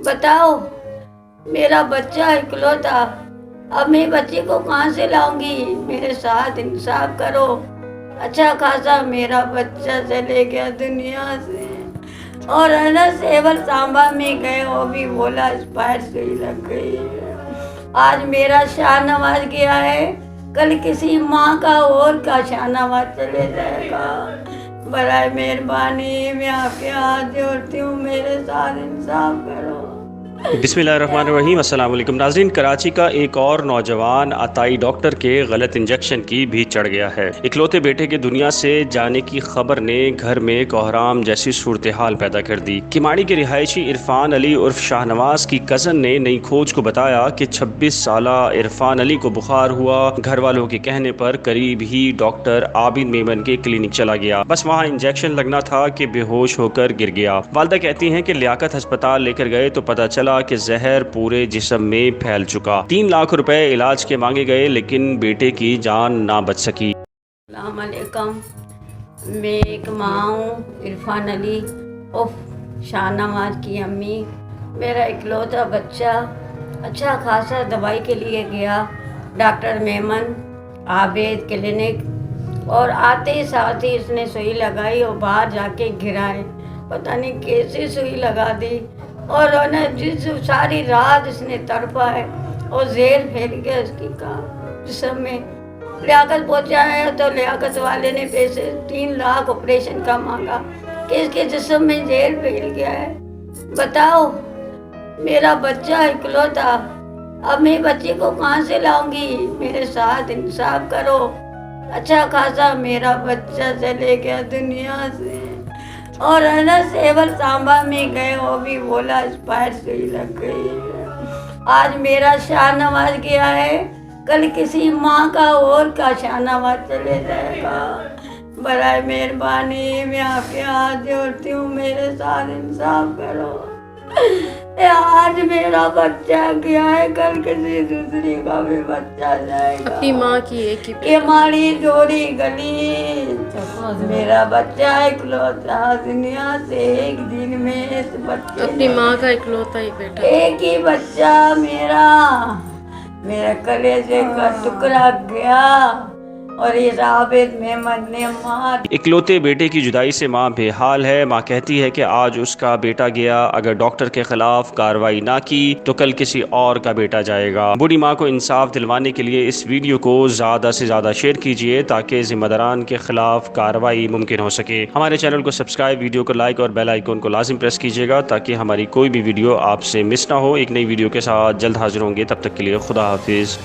بتاؤ میرا بچہ اکلوتا، اب میں بچے کو کہاں سے لاؤں گی؟ میرے ساتھ انصاف کرو۔ اچھا خاصا میرا بچہ چلے گیا دنیا سے، اور ہے نا سیول سانبا میں گئے، وہ بھی بولا اسپائر سوئی لگ گئی ہے۔ آج میرا شاہ نواز گیا ہے، کل کسی ماں کا اور کا شاہ نواز چلے جائے گا۔ برائے مہربانی میں آپ کے ہاتھ جوڑتی ہوں، میرے ساتھ انصاف کرو۔ بسم اللہ الرحمن الرحیم۔ السلام علیکم ناظرین، کراچی کا ایک اور نوجوان عطائی ڈاکٹر کے غلط انجیکشن کی بھی چڑھ گیا ہے۔ اکلوتے بیٹے کے دنیا سے جانے کی خبر نے گھر میں کوہرام جیسی صورتحال پیدا کر دی۔ کماڑی کے رہائشی عرفان علی عرف شاہ نواز کی کزن نے نئی کھوج کو بتایا کہ 26 سالہ عرفان علی کو بخار ہوا۔ گھر والوں کے کہنے پر قریب ہی ڈاکٹر عابد میمن کے کلینک چلا گیا، بس وہاں انجیکشن لگنا تھا کہ بے ہوش ہو کر گر گیا۔ والدہ کہتی ہیں کہ لیاقت ہسپتال لے کر گئے تو پتہ چلا کہ زہر پورے جسم میں پھیل چکا۔ 3 لاکھ روپے علاج کے مانگے گئے لیکن بیٹے کی جان نہ بچ سکی۔ السلام علیکم، میں ایک ماں ہوں، عرفان علی عرف شاہ نواز کی امی۔ میرا اکلوتا بچہ اچھا خاصا دوائی کے لیے گیا ڈاکٹر میمن عابد کلینک، اور آتے ہی ساتھ ہی اس نے سوئی لگائی اور باہر جا کے گرا ہے، پتہ نہیں کیسی سوئی لگا دی، اور جس ساری رات اس نے تڑپا ہے، اور زہر پھیل گیا اس کی جسم میں۔ لیاقت پہنچایا تو لیاقت والے نے پیسے 3 لاکھ آپریشن کا مانگا کہ اس کے جسم میں زہر پھیل گیا ہے۔ بتاؤ میرا بچہ اکلوتا، اب میں بچے کو کہاں سے لاؤں گی؟ میرے ساتھ انصاف کرو۔ اچھا خاصا میرا بچہ چلے گیا دنیا سے، اور ہے نا سیول سانبا میں گئے، وہ بھی بولا اسپائر سوئی لگ گئی ہے۔ آج میرا شاہ نواز گیا ہے، کل کسی ماں کا اور کا شاہ نواز چلے جائے گا۔ برائے مہربانی میں آپ کے ہاتھ جوڑتی ہوں، میرے ساتھ انصاف کرو۔ آج میرا بچہ گیا ہے، کل کسی دوسری کا بھی بچہ جائے گا۔ اپنی ماں کی ایک ہی کہ ہماری جوڑی گلی، میرا بچہ اکلوتا دنیا سے ایک دن میں اس بچے اپنی ماں کا اکلوتا ہی بیٹا، ایک ہی بچہ میرا کلیجے کا ٹکڑا گیا، اور یہ عابد میمن نے ماں۔ اکلوتے بیٹے کی جدائی سے ماں بے حال ہے۔ ماں کہتی ہے کہ آج اس کا بیٹا گیا، اگر ڈاکٹر کے خلاف کارروائی نہ کی تو کل کسی اور کا بیٹا جائے گا۔ بوڑھی ماں کو انصاف دلوانے کے لیے اس ویڈیو کو زیادہ سے زیادہ شیئر کیجیے تاکہ ذمہ داران کے خلاف کارروائی ممکن ہو سکے۔ ہمارے چینل کو سبسکرائب، ویڈیو کو لائک اور بیل آئیکن کو لازم پریس کیجیے گا تاکہ ہماری کوئی بھی ویڈیو آپ سے مس نہ ہو۔ ایک نئی ویڈیو کے ساتھ جلد حاضر ہوں گے، تب تک کے لیے خدا حافظ۔